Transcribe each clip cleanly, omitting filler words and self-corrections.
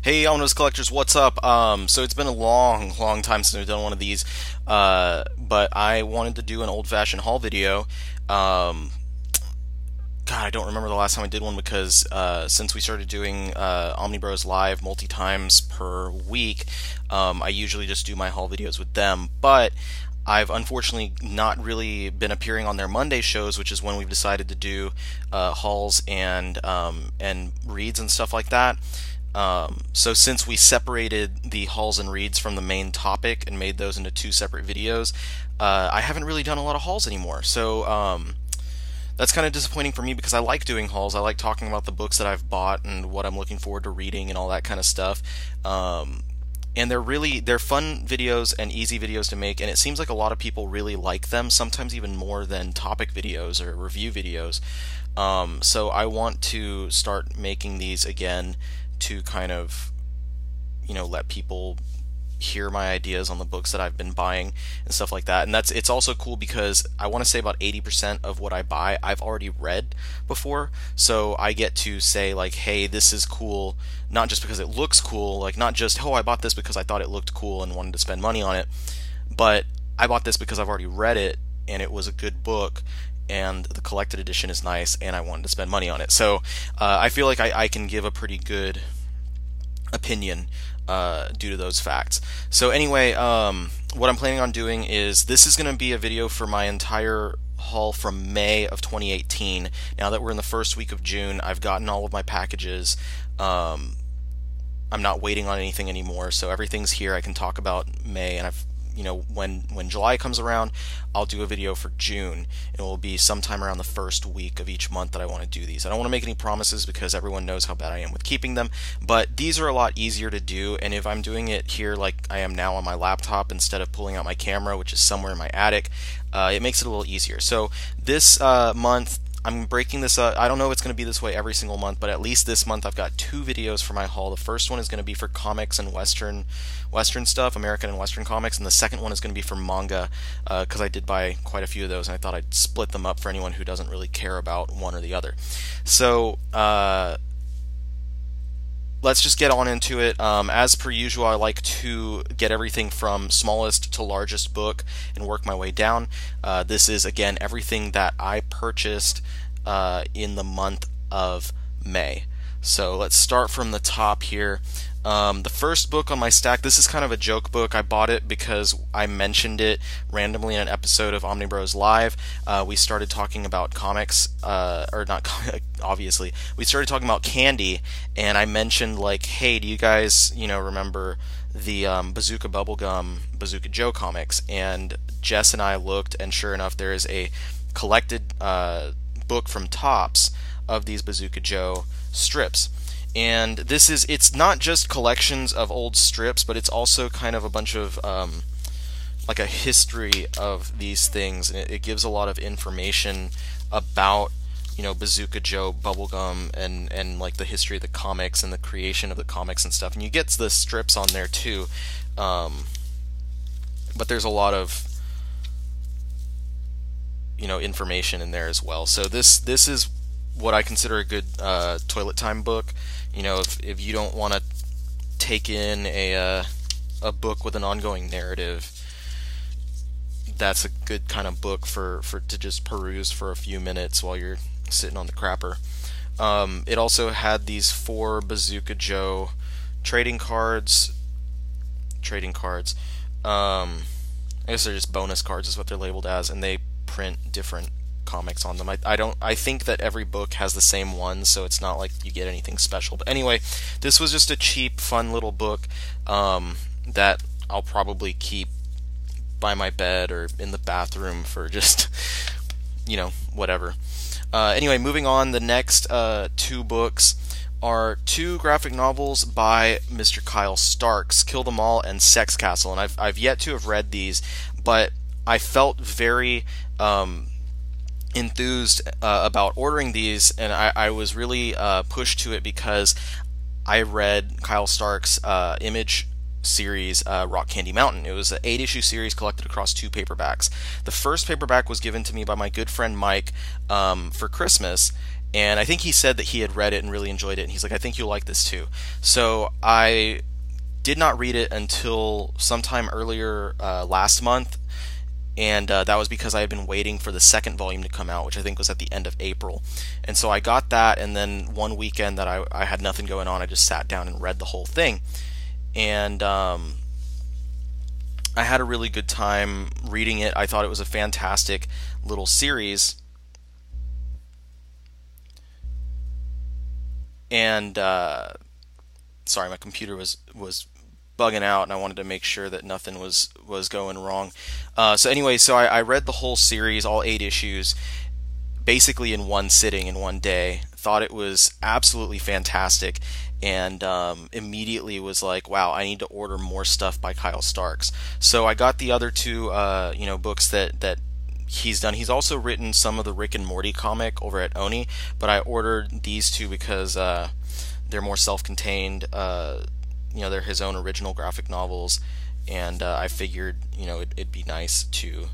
Hey, Omnibus Collectors, what's up? So it's been a long time since I've done one of these, but I wanted to do an old-fashioned haul video. Um, God, I don't remember the last time I did one because since we started doing Omnibros live multi-times per week, I usually just do my haul videos with them. But I've unfortunately not really been appearing on their Monday shows, which is when we've decided to do hauls and reads and stuff like that. So since we separated the hauls and reads from the main topic and made those into two separate videos, I haven't really done a lot of hauls anymore. So that's kind of disappointing for me because I like doing hauls. I like talking about the books that I've bought and what I'm looking forward to reading and all that kind of stuff. And they're fun videos and easy videos to make, and it seems like a lot of people really like them, sometimes even more than topic videos or review videos. So I want to start making these again to kind of, let people hear my ideas on the books that I've been buying and stuff like that. And it's also cool because I want to say about 80% of what I buy I've already read before, so I get to say like, hey, this is cool, not just because it looks cool, like not just, oh, I bought this because I thought it looked cool and wanted to spend money on it, but I bought this because I've already read it and it was a good book and the collected edition is nice and I wanted to spend money on it. So I feel like I can give a pretty good opinion due to those facts. So anyway, what I'm planning on doing is this is going to be a video for my entire haul from May of 2018. Now that we're in the first week of June, I've gotten all of my packages. I'm not waiting on anything anymore, so everything's here. I can talk about May, and when July comes around, I'll do a video for June. It will be sometime around the first week of each month that I want to do these. I don't want to make any promises because everyone knows how bad I am with keeping them, but these are a lot easier to do, and if I'm doing it here like I am now on my laptop instead of pulling out my camera, which is somewhere in my attic, it makes it a little easier. So this month, I'm breaking this up. I don't know if it's going to be this way every single month, but at least this month I've got two videos for my haul. The first one is going to be for comics and Western stuff, American and Western comics, and the second one is going to be for manga, because I did buy quite a few of those, and I thought I'd split them up for anyone who doesn't really care about one or the other. So let's just get on into it. As per usual, I like to get everything from smallest to largest book and work my way down. This is, again, everything that I purchased in the month of May. So let's start from the top here. The first book on my stack, this is kind of a joke book. I bought it because I mentioned it randomly in an episode of Omnibros Live. We started talking about comics, or not, obviously. We started talking about candy, and I mentioned like, hey, do you guys, remember the Bazooka Joe comics? And Jess and I looked, and sure enough, there is a collected book from Topps of these Bazooka Joe strips. And it's not just collections of old strips, but it's also kind of a bunch of like a history of these things, and it gives a lot of information about Bazooka Joe bubblegum and like the history of the comics and the creation of the comics and stuff. And you get the strips on there too, but there's a lot of information in there as well. So this is what I consider a good toilet time book. If you don't want to take in a book with an ongoing narrative, that's a good kind of book for to just peruse for a few minutes while you're sitting on the crapper. It also had these 4 Bazooka Joe trading cards. I guess they're just bonus cards is what they're labeled as, and they print different comics on them. I think that every book has the same one, so it's not like you get anything special. But anyway, this was just a cheap, fun little book that I'll probably keep by my bed or in the bathroom for just, whatever. Anyway, moving on, the next 2 books are 2 graphic novels by Mr. Kyle Starks, Kill Them All and Sex Castle. And I've yet to have read these, but I felt very enthused about ordering these, and I was really pushed to it because I read Kyle Stark's Image series, Rock Candy Mountain. It was an 8-issue series collected across 2 paperbacks. The first paperback was given to me by my good friend Mike for Christmas, And I think he said that he had read it and really enjoyed it, and he's like, I think you'll like this too. So I did not read it until sometime earlier last month, and that was because I had been waiting for the second volume to come out, which I think was at the end of April. And so I got that, and then one weekend that I had nothing going on, I just sat down and read the whole thing. And I had a really good time reading it. I thought it was a fantastic little series. And sorry, my computer was bugging out, and I wanted to make sure that nothing was going wrong. So anyway, so I read the whole series, all 8 issues, basically in one sitting, in one day. Thought it was absolutely fantastic, and immediately was like, wow, I need to order more stuff by Kyle Starks. So I got the other 2 books that he's done. He's also written some of the Rick and Morty comic over at Oni, but I ordered these 2 because they're more self-contained. They're his own original graphic novels, and I figured it'd be nice to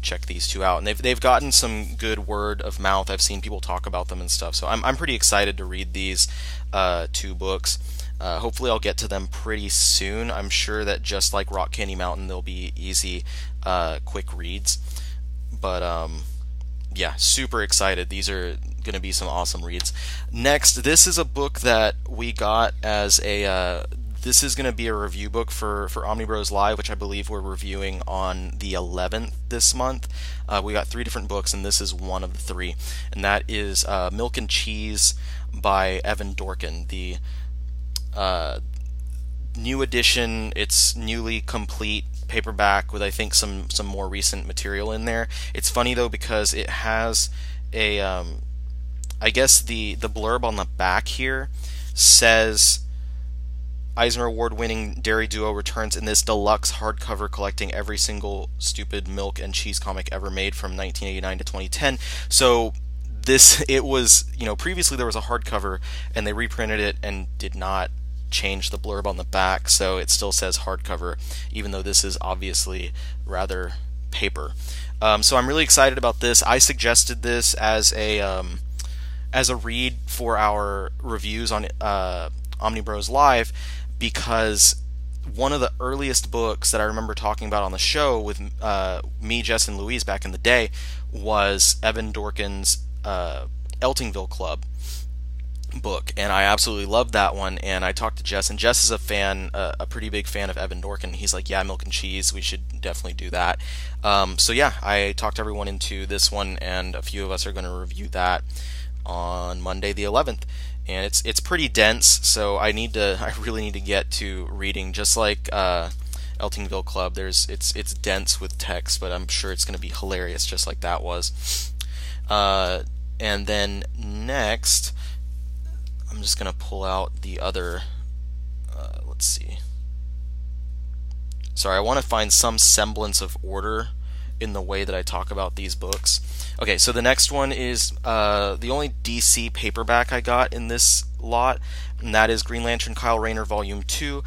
check these 2 out. And they've gotten some good word of mouth. I've seen people talk about them and stuff, so I'm pretty excited to read these 2 books. Hopefully I'll get to them pretty soon. I'm sure that just like Rock Candy Mountain, they'll be easy, quick reads. But yeah, super excited. These are going to be some awesome reads. Next, this is a book that we got as a this is going to be a review book for Omnibus Live, which I believe we're reviewing on the 11th this month. We got 3 different books, and this is one of the 3, and that is Milk and Cheese by Evan Dorkin, the new edition. It's newly complete paperback with, I think, some more recent material in there. It's funny though, because it has a I guess the blurb on the back here says Eisner Award-winning dairy duo returns in this deluxe hardcover collecting every single stupid milk and cheese comic ever made from 1989 to 2010. So it was, previously there was a hardcover and they reprinted it and did not change the blurb on the back, so it still says hardcover, even though this is obviously rather paper. So I'm really excited about this. I suggested this as a read for our reviews on Omnibus Live, because one of the earliest books that I remember talking about on the show with me, Jess, and Louise back in the day was Evan Dorkin's Eltingville Club book, and I absolutely loved that one. And I talked to Jess, and Jess is a fan, a pretty big fan of Evan Dorkin. He's like, yeah, Milk and Cheese, we should definitely do that. So yeah, I talked everyone into this one, and a few of us are going to review that on Monday the 11th. And it's pretty dense, so I really need to get to reading. Just like Eltingville Club, it's dense with text, but I'm sure it's going to be hilarious, just like that was. And then next, I'm just going to pull out the other, let's see. Sorry, I want to find some semblance of order in the way that I talk about these books. Okay, so the next one is the only DC paperback I got in this lot, and that is Green Lantern Kyle Rayner Volume 2,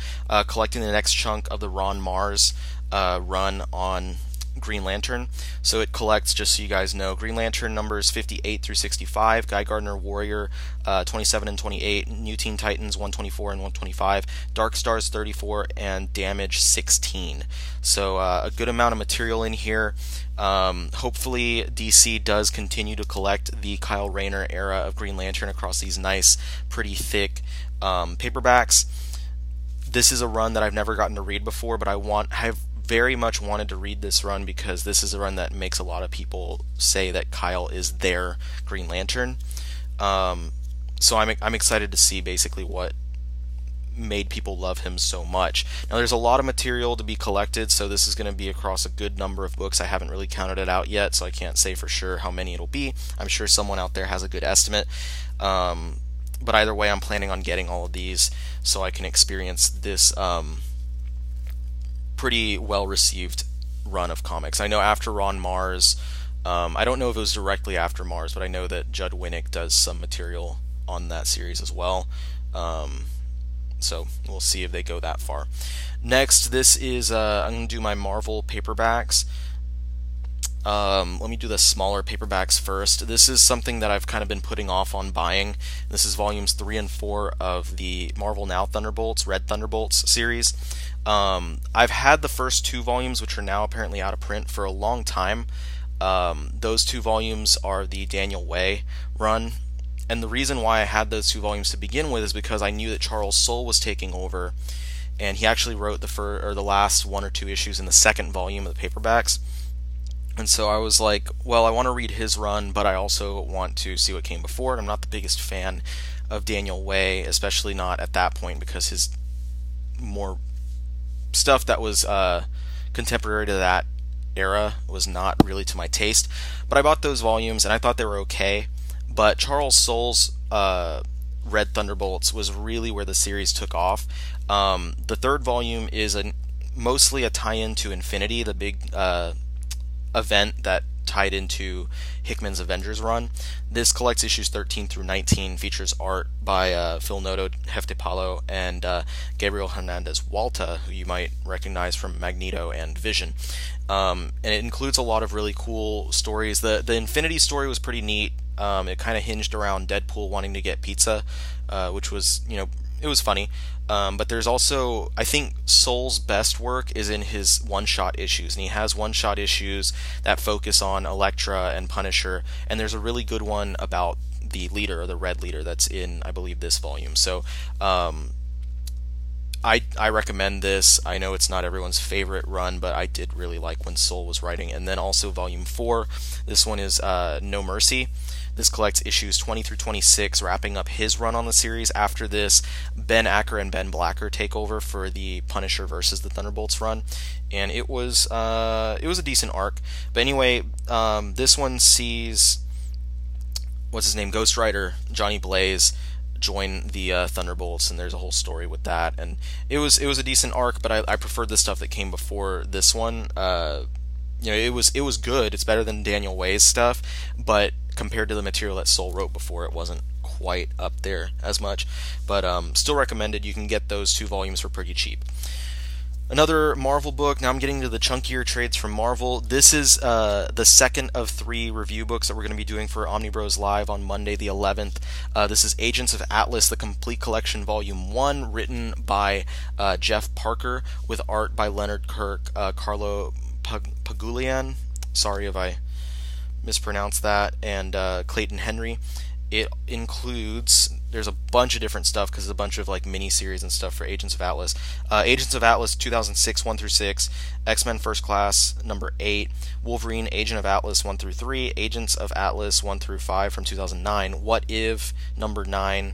collecting the next chunk of the Ron Mars run on Green Lantern. So it collects, just so you guys know, Green Lantern numbers 58 through 65, Guy Gardner Warrior 27 and 28, New Teen Titans 124 and 125, Dark Stars 34, and Damage 16. So a good amount of material in here. Hopefully DC does continue to collect the Kyle Rayner era of Green Lantern across these nice, pretty thick paperbacks. This is a run that I've never gotten to read before, but I've very much wanted to read this run because this is a run that makes a lot of people say that Kyle is their Green Lantern. So I'm excited to see basically what made people love him so much. Now there's a lot of material to be collected, so this is going to be across a good number of books. I haven't really counted it out yet, so I can't say for sure how many it'll be. I'm sure someone out there has a good estimate. But either way, I'm planning on getting all of these so I can experience this pretty well-received run of comics. I know after Ron Mars, I don't know if it was directly after Mars, but I know that Judd Winnick does some material on that series as well. So we'll see if they go that far. Next, this is I'm going to do my Marvel paperbacks. Let me do the smaller paperbacks first. This is something that I've kind of been putting off on buying. This is volumes 3 and 4 of the Marvel Now Thunderbolts, Red Thunderbolts series. I've had the first 2 volumes, which are now apparently out of print, for a long time. Those 2 volumes are the Daniel Way run. And the reason why I had those 2 volumes to begin with is because I knew that Charles Soule was taking over, and he actually wrote the last 1 or 2 issues in the second volume of the paperbacks. And so I was like, well, I want to read his run, but I also want to see what came before it. I'm not the biggest fan of Daniel Way, especially not at that point, because his more stuff that was contemporary to that era was not really to my taste. But I bought those volumes, and I thought they were okay. But Charles Soule's Red Thunderbolts was really where the series took off. The third volume is mostly a tie-in to Infinity, the big event that tied into Hickman's Avengers run. This collects issues 13 through 19, features art by Phil Noto, Hefte Palo, and Gabriel Hernandez Walta, who you might recognize from Magneto and Vision. And it includes a lot of really cool stories. The Infinity story was pretty neat. It kind of hinged around Deadpool wanting to get pizza, which was, it was funny. But there's also, I think Soule's best work is in his one-shot issues, and he has one-shot issues that focus on Elektra and Punisher, and there's a really good one about the leader, or the Red Leader, that's in, I believe, this volume. So I recommend this. I know it's not everyone's favorite run, but I did really like when Soule was writing. And then also volume 4, this one is No Mercy. This collects issues 20 through 26, wrapping up his run on the series. After this, Ben Acker and Ben Blacker take over for the Punisher versus the Thunderbolts run, and it was a decent arc. But anyway, this one sees Ghost Rider Johnny Blaze join the Thunderbolts, and there's a whole story with that. And it was a decent arc, but I preferred the stuff that came before this one. It was good. It's better than Daniel Way's stuff, but compared to the material that Soule wrote before, it wasn't quite up there as much. But still recommended. You can get those 2 volumes for pretty cheap. Another Marvel book. Now I'm getting to the chunkier trades from Marvel. This is the second of 3 review books that we're going to be doing for Omnibros Live on Monday the 11th. This is Agents of Atlas, the Complete Collection Volume 1, written by Jeff Parker, with art by Leonard Kirk, Carlo Pagulian, sorry if I mispronounced that, and Clayton Henry. It includes, there's a bunch of different stuff because it's a bunch of like mini-series and stuff for Agents of Atlas. Agents of Atlas 2006 1 through 6, X-Men First Class number 8, Wolverine Agent of Atlas 1 through 3, Agents of Atlas 1 through 5 from 2009, What If number 9,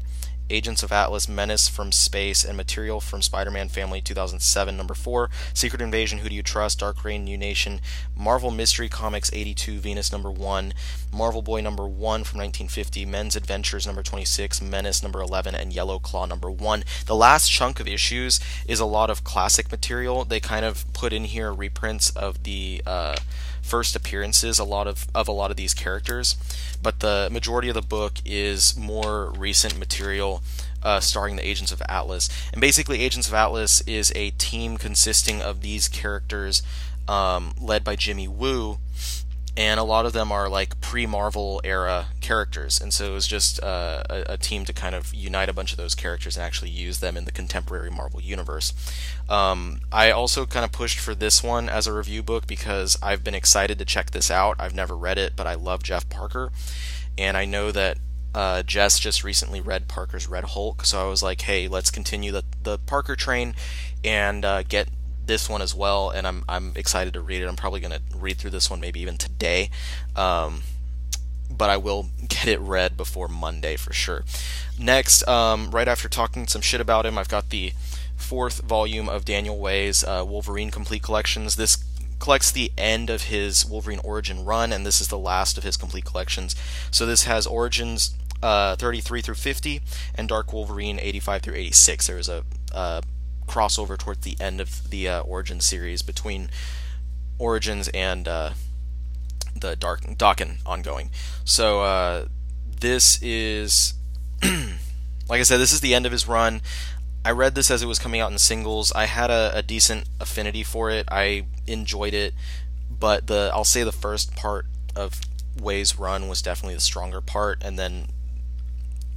Agents of Atlas Menace from Space and Material from Spider-Man Family 2007 number 4, Secret Invasion Who Do You Trust, Dark Reign New Nation, Marvel Mystery Comics 82 Venus number 1, Marvel Boy number 1 from 1950, Men's Adventures number 26, Menace number 11, and Yellow Claw number 1. The last chunk of issues is a lot of classic material. They kind of put in here reprints of the first appearances a lot of these characters, but the majority of the book is more recent material starring the Agents of Atlas. And basically Agents of Atlas is a team consisting of these characters led by Jimmy Woo, and a lot of them are like pre-Marvel era characters, and so it was just a team to kind of unite a bunch of those characters and actually use them in the contemporary Marvel universe. I also kind of pushed for this one as a review book because I've been excited to check this out. I've never read it, but I love Jeff Parker, and I know that Jess just recently read Parker's Red Hulk, so I was like, hey, let's continue the Parker train and get this one as well, and I'm excited to read it. I'm probably going to read through this one maybe even today, but I will get it read before Monday for sure. Next, right after talking some shit about him, I've got the 4th volume of Daniel Way's Wolverine Complete Collections. This collects the end of his Wolverine Origin run, and this is the last of his complete collections. So this has Origins 33 through 50 and Dark Wolverine 85 through 86. There was a crossover towards the end of the Origins series between Origins and the Daken ongoing. So this is, like I said, this is the end of his run. I read this as it was coming out in singles. I had a decent affinity for it. I enjoyed it, but I'll say the first part of Way's run was definitely the stronger part, and then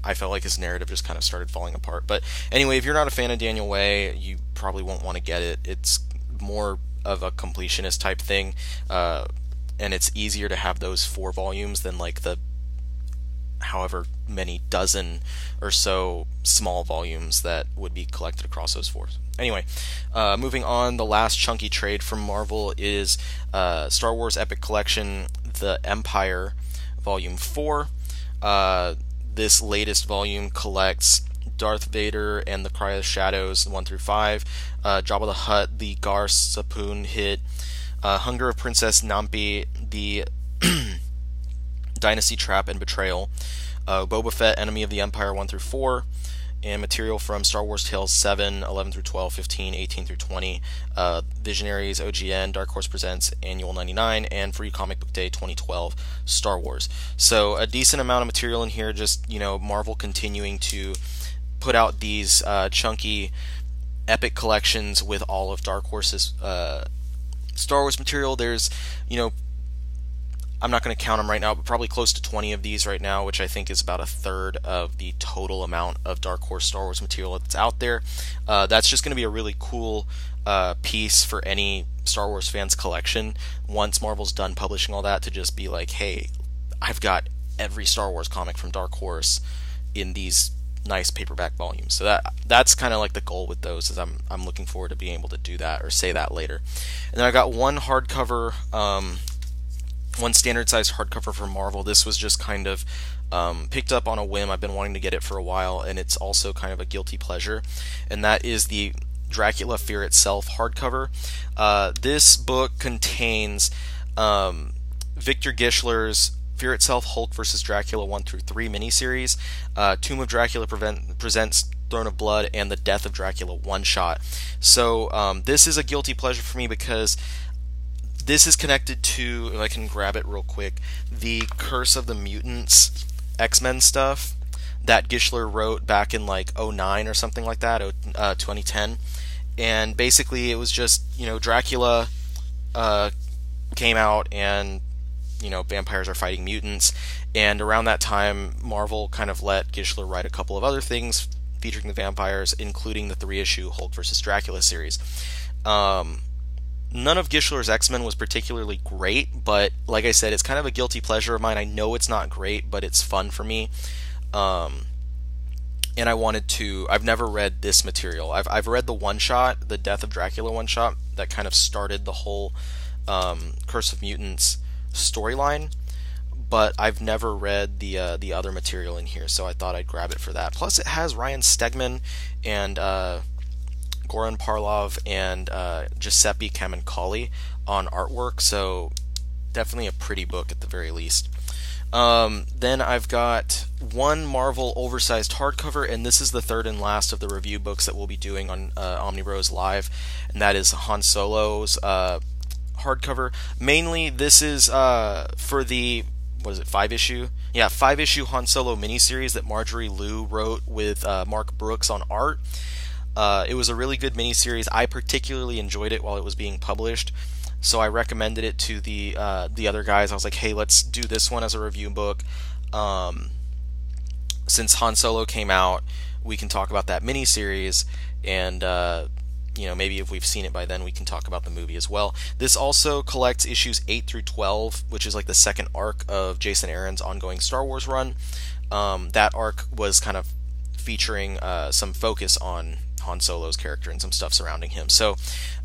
I felt like his narrative just kind of started falling apart. But anyway, if you're not a fan of Daniel Way, you probably won't want to get it. It's more of a completionist type thing, and it's easier to have those 4 volumes than like the however many dozen or so small volumes that would be collected across those 4. Anyway, moving on, the last chunky trade from Marvel is Star Wars Epic Collection, The Empire, Volume 4. This latest volume collects Darth Vader and the Cry of the Shadows 1 through 5, Jabba the Hutt, the Gar Sapoon hit, Hunger of Princess Nampi, the Dynasty Trap and Betrayal, Boba Fett, Enemy of the Empire 1 through 4, and material from Star Wars Tales 7, 11 through 12, 15, 18 through 20, Visionaries, OGN, Dark Horse Presents, Annual 99, and Free Comic Book Day 2012, Star Wars. So a decent amount of material in here, just, Marvel continuing to put out these chunky epic collections with all of Dark Horse's Star Wars material. There's, I'm not going to count them right now, but probably close to 20 of these right now, which I think is about a third of the total amount of Dark Horse Star Wars material that's out there. That's just going to be a really cool piece for any Star Wars fans collection once Marvel's done publishing all that, to just be like, hey, I've got every Star Wars comic from Dark Horse in these nice paperback volumes. So that's kind of like the goal with those, is I'm looking forward to being able to do that, or say that later. And then I got one hardcover, one standard sized hardcover from Marvel. This was just kind of picked up on a whim. I've been wanting to get it for a while, and it's also kind of a guilty pleasure, and that is the Dracula Fear Itself hardcover. This book contains Victor Gischler's Fear Itself, Hulk vs. Dracula 1 through 3 miniseries, Tomb of Dracula presents Throne of Blood, and the Death of Dracula one-shot. So this is a guilty pleasure for me because this is connected to, if I can grab it real quick, the Curse of the Mutants X-Men stuff that Gischler wrote back in like 2009 or something like that, 2010. And basically it was just, Dracula came out, and vampires are fighting mutants, and around that time Marvel kind of let Gischler write a couple of other things featuring the vampires, including the 3-issue Hulk vs. Dracula series. None of Gischler's X-Men was particularly great, but like I said, it's kind of a guilty pleasure of mine. I know it's not great, but it's fun for me. And I've never read this material. I've read the one-shot, the Death of Dracula one-shot, that kind of started the whole Curse of Mutants storyline, but I've never read the other material in here, so I thought I'd grab it for that. Plus, it has Ryan Stegman and Goran Parlov and Giuseppe Camuncoli on artwork, so definitely a pretty book at the very least. Then I've got one Marvel oversized hardcover, and this is the third and last of the review books that we'll be doing on Omnibus Live, and that is Han Solo's hardcover. Mainly, this is for the 5-issue? Yeah, 5-issue Han Solo miniseries that Marjorie Liu wrote with Mark Brooks on art. It was a really good miniseries. I particularly enjoyed it while it was being published, so I recommended it to the other guys. I was like, hey, let's do this one as a review book. Since Han Solo came out, we can talk about that miniseries, and maybe if we've seen it by then, we can talk about the movie as well. This also collects issues 8 through 12, which is like the second arc of Jason Aaron's ongoing Star Wars run. That arc was kind of featuring some focus on Han Solo's character and some stuff surrounding him. So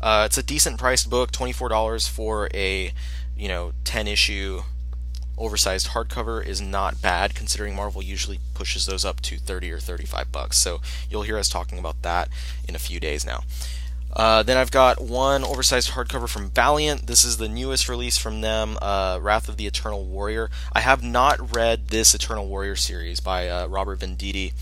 it's a decent priced book. $24 for a 10-issue oversized hardcover is not bad, considering Marvel usually pushes those up to $30 or $35. So you'll hear us talking about that in a few days now. Then I've got one oversized hardcover from Valiant. This is the newest release from them, Wrath of the Eternal Warrior. I have not read this Eternal Warrior series by Robert Venditti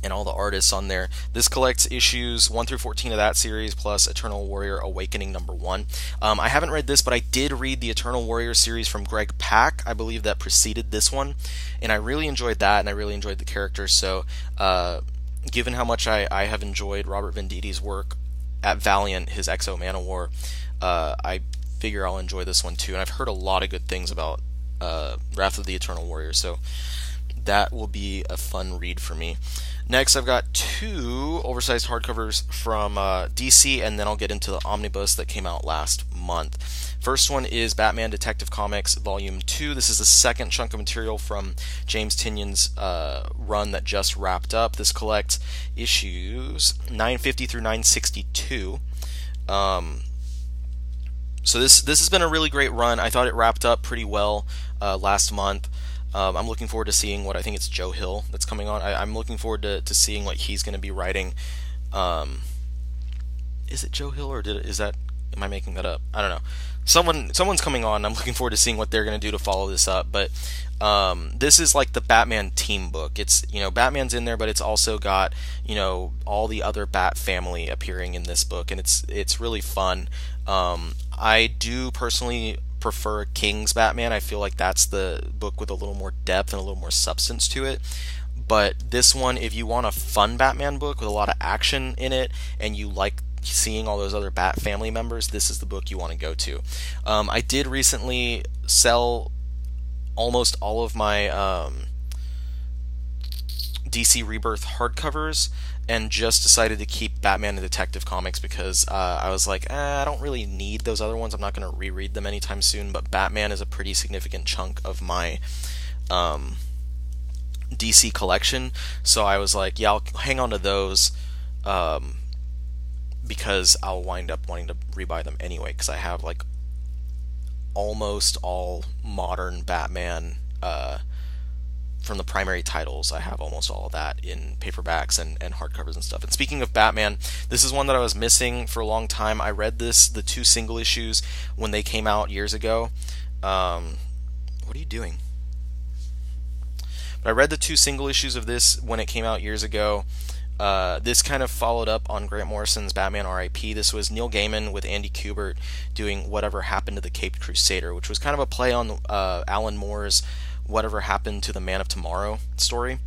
and all the artists on there. This collects issues 1 through 14 of that series, plus Eternal Warrior Awakening #1. I haven't read this, but I did read the Eternal Warrior series from Greg Pak, I believe, that preceded this one, and I really enjoyed that, and I really enjoyed the characters. So given how much I have enjoyed Robert Venditti's work at Valiant, his Exo Manowar, I figure I'll enjoy this one too. And I've heard a lot of good things about Wrath of the Eternal Warrior, so that will be a fun read for me. Next, I've got 2 oversized hardcovers from DC, and then I'll get into the Omnibus that came out last month. First one is Batman Detective Comics Volume 2. This is the second chunk of material from James Tynion's run that just wrapped up. This collects issues 950 through 962. So this has been a really great run. I thought it wrapped up pretty well last month. I'm looking forward to seeing what I think it's Joe Hill that's coming on. I'm looking forward to seeing what he's going to be writing. Is it Joe Hill or am I making that up? I don't know. Someone's coming on. I'm looking forward to seeing what they're going to do to follow this up. But this is like the Batman team book. It's, Batman's in there, but it's also got, all the other Bat family appearing in this book, and it's really fun. I do personally prefer King's Batman. I feel like that's the book with a little more depth and a little more substance to it. But this one, if you want a fun Batman book with a lot of action in it, and you like seeing all those other Bat family members, this is the book you want to go to. I did recently sell almost all of my DC Rebirth hardcovers, and just decided to keep Batman and Detective Comics because I was like, I don't really need those other ones. I'm not going to reread them anytime soon, but Batman is a pretty significant chunk of my DC collection, so I was like, yeah, I'll hang on to those because I'll wind up wanting to rebuy them anyway, because I have like almost all modern Batman from the primary titles. I have almost all of that in paperbacks and hardcovers and stuff. And speaking of Batman, this is one that I was missing for a long time. I read the 2 single issues when they came out years ago. What are you doing? But I read the 2 single issues of this when it came out years ago. This kind of followed up on Grant Morrison's Batman R.I.P. This was Neil Gaiman with Andy Kubert doing Whatever Happened to the Caped Crusader, which was kind of a play on Alan Moore's Whatever Happened to the Man of Tomorrow story.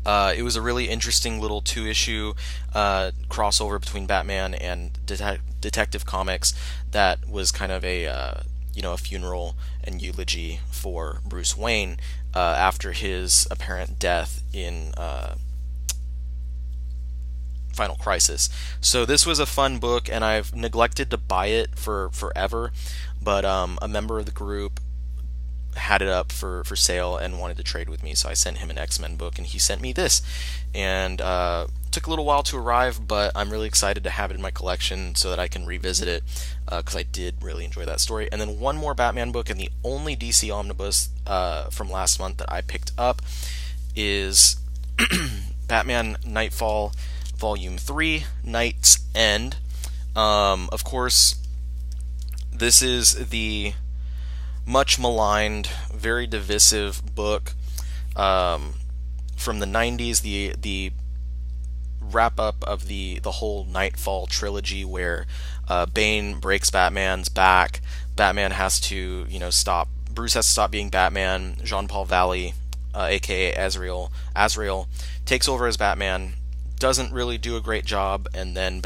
It was a really interesting little 2-issue crossover between Batman and Detective Comics that was kind of a funeral and eulogy for Bruce Wayne after his apparent death in Final Crisis. So this was a fun book, and I've neglected to buy it for forever, but a member of the group had it up for sale and wanted to trade with me, so I sent him an X-Men book, and he sent me this, and took a little while to arrive, but I'm really excited to have it in my collection so that I can revisit it, because I did really enjoy that story. And then one more Batman book, and the only DC Omnibus from last month that I picked up is Batman Nightfall Volume 3, Night's End. Of course, this is the much maligned, very divisive book from the 90s, the wrap up of the whole Nightfall trilogy, where Bane breaks Batman's back. Batman has to stop. Bruce has to stop being Batman. Jean-Paul Valley, aka Azrael, takes over as Batman. Doesn't really do a great job, and then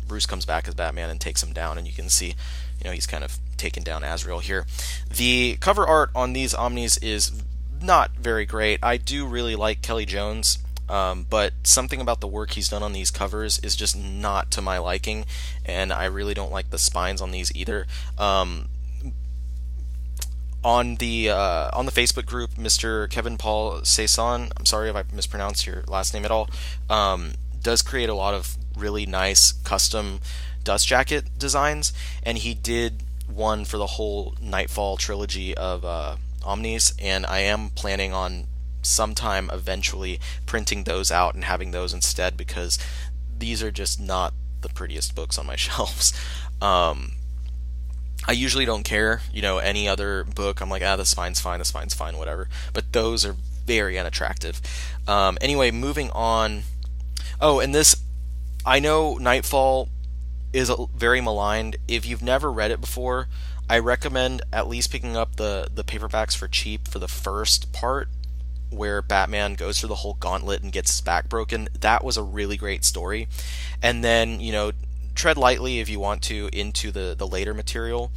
Bruce comes back as Batman and takes him down, and you can see, he's kind of taken down Azrael here. The cover art on these Omnis is not very great. I do really like Kelly Jones, but something about the work he's done on these covers is just not to my liking, and I really don't like the spines on these either. On the Facebook group, Mr. Kevin Paul Saison, I'm sorry if I mispronounced your last name at all, does create a lot of really nice custom dust jacket designs, and he did one for the whole Nightfall trilogy of Omnis, and I am planning on sometime eventually printing those out and having those instead, because these are just not the prettiest books on my shelves. I usually don't care, any other book, I'm like, the spine's fine, whatever. But those are very unattractive. Anyway, moving on. Oh, and this, I know Nightfall is very maligned. If you've never read it before, I recommend at least picking up the paperbacks for cheap for the first part, where Batman goes through the whole gauntlet and gets his back broken. That was a really great story. And then, tread lightly if you want to into the later material.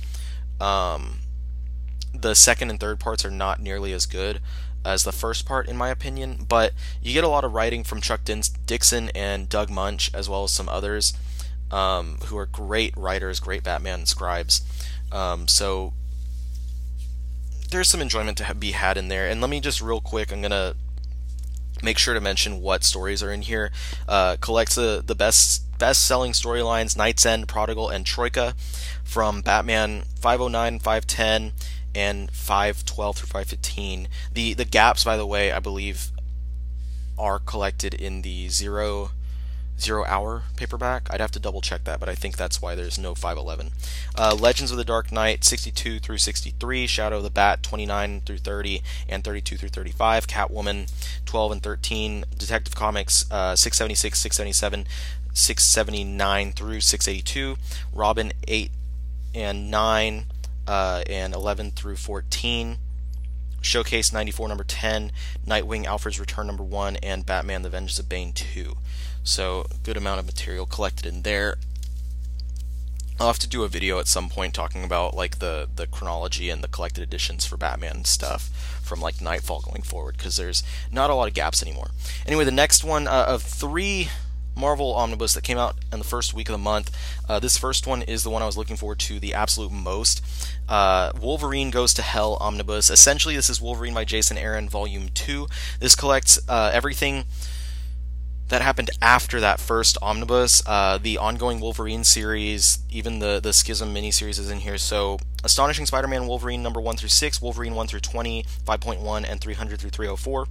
The second and third parts are not nearly as good as the first part, in my opinion, but you get a lot of writing from Chuck Dixon and Doug Munch, as well as some others who are great writers, great Batman scribes. So there's some enjoyment to be had in there. And let me just real quick, I'm gonna make sure to mention what stories are in here. Collects the best-selling storylines: Night's End, Prodigal, and Troika from Batman 509, 510, and 512 through 515. The gaps, by the way, I believe are collected in the Zero Hour paperback. I'd have to double check that, but I think that's why there's no 511. Legends of the Dark Knight 62 through 63, Shadow of the Bat 29 through 30 and 32 through 35, Catwoman 12 and 13, Detective Comics 676, 677, 679 through 682, Robin 8 and 9 and 11 through 14, Showcase 94 number 10, Nightwing Alfred's Return number 1, and Batman The Vengeance of Bane 2. So, good amount of material collected in there. I'll have to do a video at some point talking about like the chronology and the collected editions for Batman stuff from like Nightfall going forward, because there's not a lot of gaps anymore. Anyway, the next one of 3 Marvel Omnibus that came out in the first week of the month. This first one is the one I was looking forward to the absolute most. Wolverine Goes to Hell Omnibus. Essentially, this is Wolverine by Jason Aaron, Volume 2. This collects everything that happened after that first omnibus, the ongoing Wolverine series, even the Schism miniseries is in here. So, Astonishing Spider-Man Wolverine number 1 through 6, Wolverine 1 through 20, 5.1, and 300 through 304.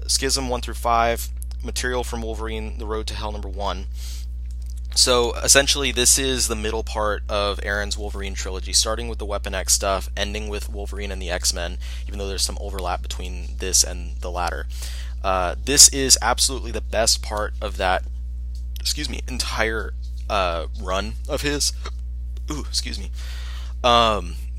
Schism 1 through 5, material from Wolverine, The Road to Hell number 1. So, essentially, this is the middle part of Aaron's Wolverine trilogy, starting with the Weapon X stuff, ending with Wolverine and the X-Men, even though there's some overlap between this and the latter. This is absolutely the best part of that, entire run of his.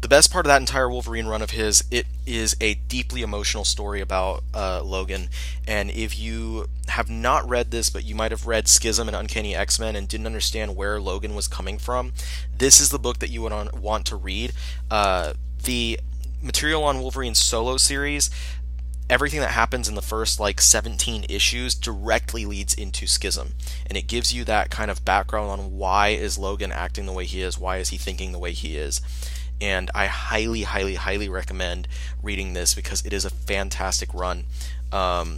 The best part of that entire Wolverine run of his, it is a deeply emotional story about Logan. And if you have not read this, but you might have read Schism and Uncanny X-Men and didn't understand where Logan was coming from, this is the book that you would want to read. The material on Wolverine's solo series, everything that happens in the first 17 issues directly leads into Schism, and it gives you that kind of background on why is Logan acting the way he is, why is he thinking the way he is. And I highly, highly, highly recommend reading this because it is a fantastic run.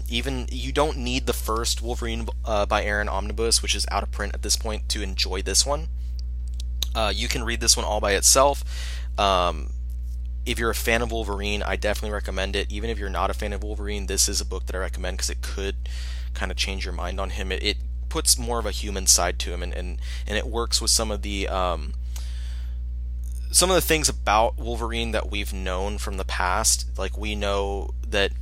Even you don't need the first Wolverine by Aaron Omnibus, which is out of print at this point, to enjoy this one. You can read this one all by itself. If you're a fan of Wolverine, I definitely recommend it. Even if you're not a fan of Wolverine, this is a book that I recommend because it could kind of change your mind on him. It puts more of a human side to him, and it works with some of the things about Wolverine that we've known from the past. Like, we know that,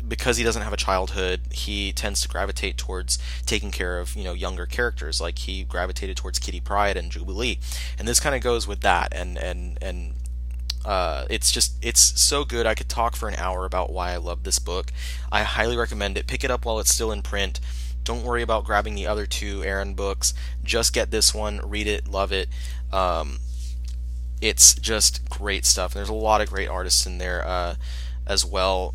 because he doesn't have a childhood, he tends to gravitate towards taking care of, younger characters. Like, he gravitated towards Kitty Pryde and Jubilee, and this kind of goes with that. And it's so good. I could talk for an hour about why I love this book. I highly recommend it. Pick it up while it's still in print. Don't worry about grabbing the other 2 Aaron books. Just get this one, read it, love it. It's just great stuff. There's a lot of great artists in there as well.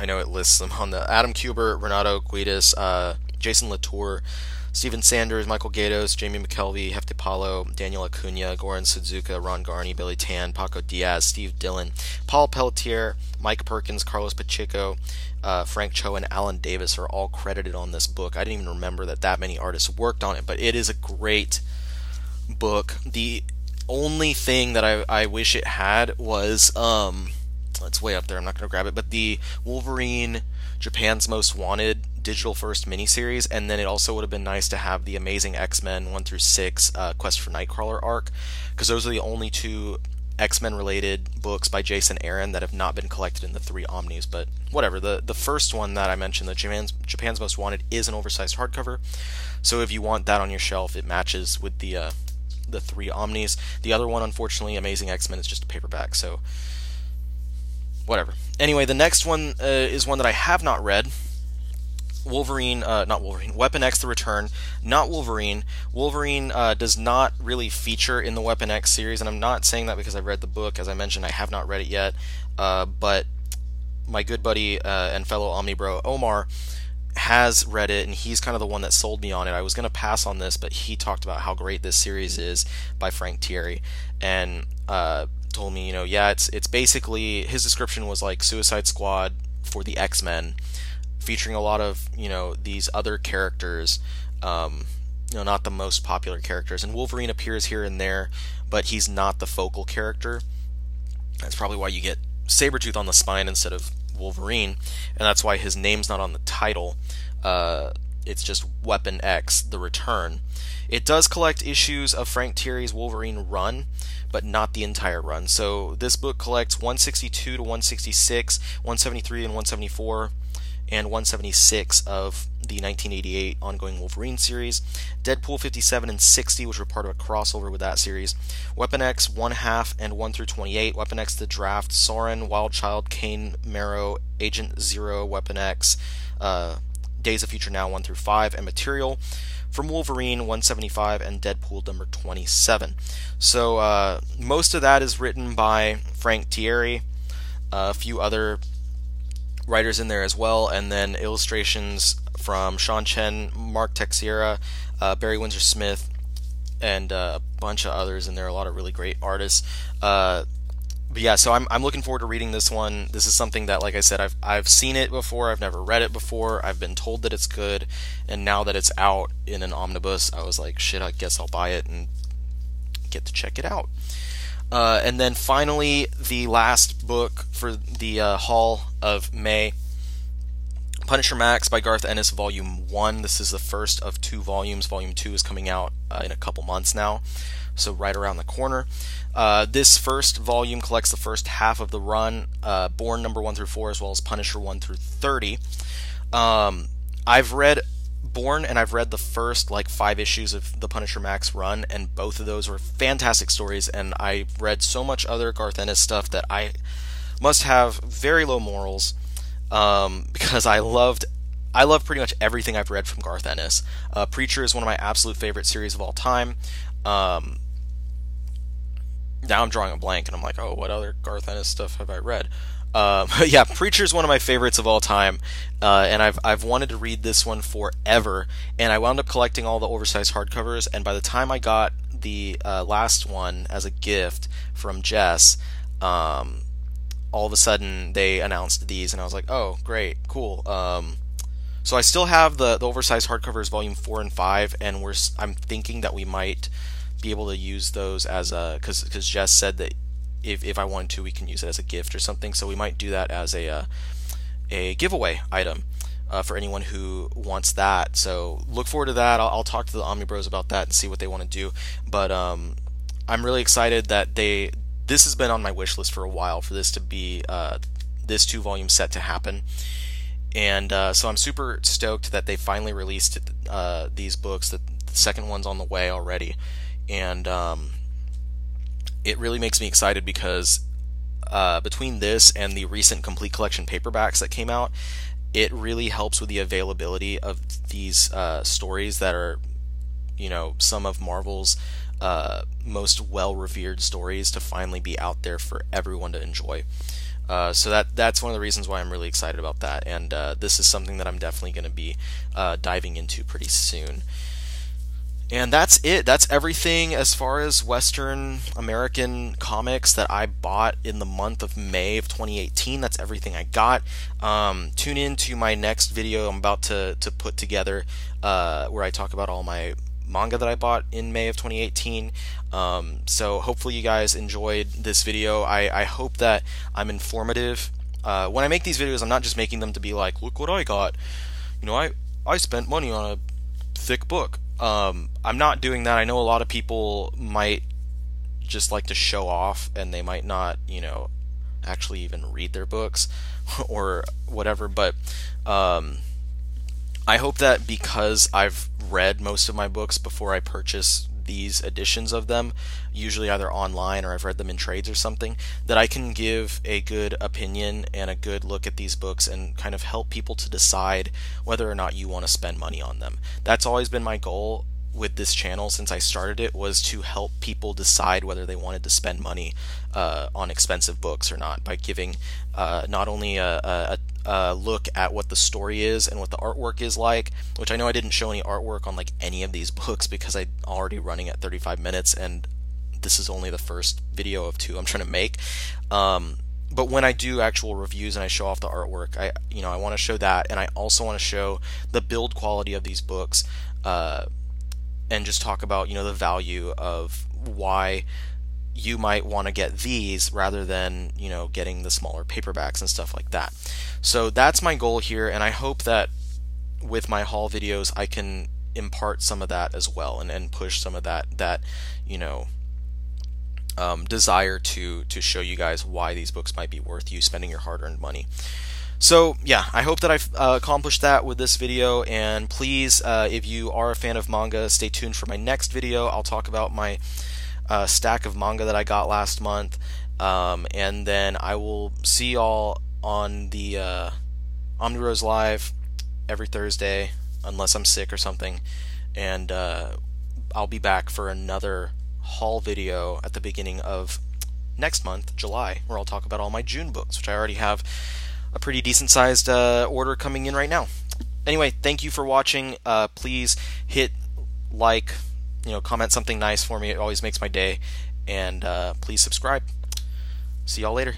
I know it lists them on the Adam Kubert, Renato Guidas, Jason Latour, Steven Sanders, Michael Gaydos, Jamie McKelvey, Hefty Paulo, Daniel Acuna, Goran Suzuka, Ron Garney, Billy Tan, Paco Diaz, Steve Dillon, Paul Pelletier, Mike Perkins, Carlos Pacheco, Frank Cho, and Alan Davis are all credited on this book. I didn't even remember that many artists worked on it, but it is a great book. The only thing that I wish it had was it's way up there, I'm not going to grab it, but the Wolverine Japan's Most Wanted digital first miniseries, and then it also would have been nice to have the Amazing X-Men 1 through 6 Quest for Nightcrawler arc, because those are the only 2 X-Men related books by Jason Aaron that have not been collected in the 3 Omnis. But whatever, the first one that I mentioned, the Japan's Most Wanted, is an oversized hardcover, so if you want that on your shelf, it matches with the 3 Omnis. The other one, unfortunately, Amazing X-Men, is just a paperback, so whatever. Anyway, the next one is one that I have not read. Weapon X The Return, not Wolverine. Wolverine does not really feature in the Weapon X series, and I'm not saying that because I read the book. As I mentioned, I have not read it yet, but my good buddy and fellow Omnibro Omar has read it, and he's kind of the one that sold me on it. I was going to pass on this, but he talked about how great this series is by Frank Thierry, and told me, yeah, it's basically, his description was like Suicide Squad for the X-Men, featuring a lot of these other characters, not the most popular characters, and Wolverine appears here and there, but he's not the focal character. That's probably why you get Sabretooth on the spine instead of Wolverine, and that's why his name's not on the title. It's just Weapon X The Return. It does collect issues of Frank Thierry's Wolverine run, but not the entire run. So this book collects 162 to 166, 173 and 174, and 176 of the 1988 ongoing Wolverine series. Deadpool 57 and 60, which were part of a crossover with that series. Weapon X 1/2 and 1 through 28. Weapon X The Draft, Soren, Wild Child, Kane, Marrow, Agent Zero, Weapon X, Days of Future Now 1 through 5, and Material from Wolverine 175 and Deadpool number 27. So most of that is written by Frank Thierry, a few other writers in there as well, and then illustrations from Sean Chen, Mark Texiera, Barry Windsor Smith, and a bunch of others in there. A lot of really great artists. But yeah, so I'm looking forward to reading this one. This is something that, like I said, I've seen it before. I've never read it before. I've been told that it's good, and now that it's out in an omnibus, I was like, shit, I guess I'll buy it and get to check it out. And then finally, the last book for the haul of May, Punisher Max by Garth Ennis, Volume 1. This is the first of 2 volumes. Volume 2 is coming out in a couple months now, so right around the corner. This first volume collects the first half of the run, Born number 1 through 4, as well as Punisher 1 through 30. I've read Born, and I've read the first 5 issues of the Punisher Max run, and both of those were fantastic stories, and I read so much other Garth Ennis stuff that I must have very low morals, because I love pretty much everything I've read from Garth Ennis. Preacher is one of my absolute favorite series of all time. Now I'm drawing a blank, and I'm like, oh, what other Garth Ennis stuff have I read? Yeah, Preacher is one of my favorites of all time, and I've wanted to read this one forever, and I wound up collecting all the oversized hardcovers, and by the time I got the last one as a gift from Jess, all of a sudden they announced these, and I was like, oh, great, cool. So I still have the oversized hardcovers, Volume 4 and 5, and I'm thinking that we might be able to use those as a, because Jess said that if I wanted to, we can use it as a gift or something, so we might do that as a giveaway item for anyone who wants that. So look forward to that. I'll talk to the Omnibros about that and see what they want to do. But I'm really excited that this has been on my wish list for a while, for this to be this 2-volume set to happen. And so I'm super stoked that they finally released these books. The second one's on the way already, and it really makes me excited because between this and the recent Complete Collection paperbacks that came out, it really helps with the availability of these stories that are, some of Marvel's most well-revered stories to finally be out there for everyone to enjoy. So that's one of the reasons why I'm really excited about that, and this is something that I'm definitely going to be diving into pretty soon. And that's it. That's everything as far as Western American comics that I bought in the month of May of 2018. That's everything I got. Tune in to my next video I'm about to put together, where I talk about all my manga that I bought in May of 2018. So hopefully you guys enjoyed this video. I hope that I'm informative. When I make these videos, I'm not just making them to be like, look what I got. I spent money on a thick book. I'm not doing that. I know a lot of people might just like to show off, and they might not, actually even read their books or whatever, but I hope that because I've read most of my books before I purchase these editions of them, usually either online or I've read them in trades or something, that I can give a good opinion and a good look at these books and kind of help people to decide whether or not you want to spend money on them. That's always been my goal with this channel since I started it, was to help people decide whether they wanted to spend money on expensive books or not, by giving not only a look at what the story is and what the artwork is like, which I know I didn't show any artwork on like any of these books because I'm already running at 35 minutes and this is only the first video of 2 I'm trying to make. But when I do actual reviews and I show off the artwork, I want to show that, and I also want to show the build quality of these books, and just talk about the value of why you might want to get these rather than getting the smaller paperbacks and stuff like that. So that's my goal here, and I hope that with my haul videos I can impart some of that as well, and push some of that desire to show you guys why these books might be worth you spending your hard-earned money. So yeah, I hope that I've accomplished that with this video, and please, if you are a fan of manga, stay tuned for my next video. I'll talk about my stack of manga that I got last month, and then I will see y'all on the Omnibus Live every Thursday, unless I'm sick or something, and I'll be back for another haul video at the beginning of next month, July, where I'll talk about all my June books, which I already have a pretty decent sized order coming in right now. Anyway, thank you for watching. Please hit like, comment something nice for me. It always makes my day. And please subscribe. See y'all later.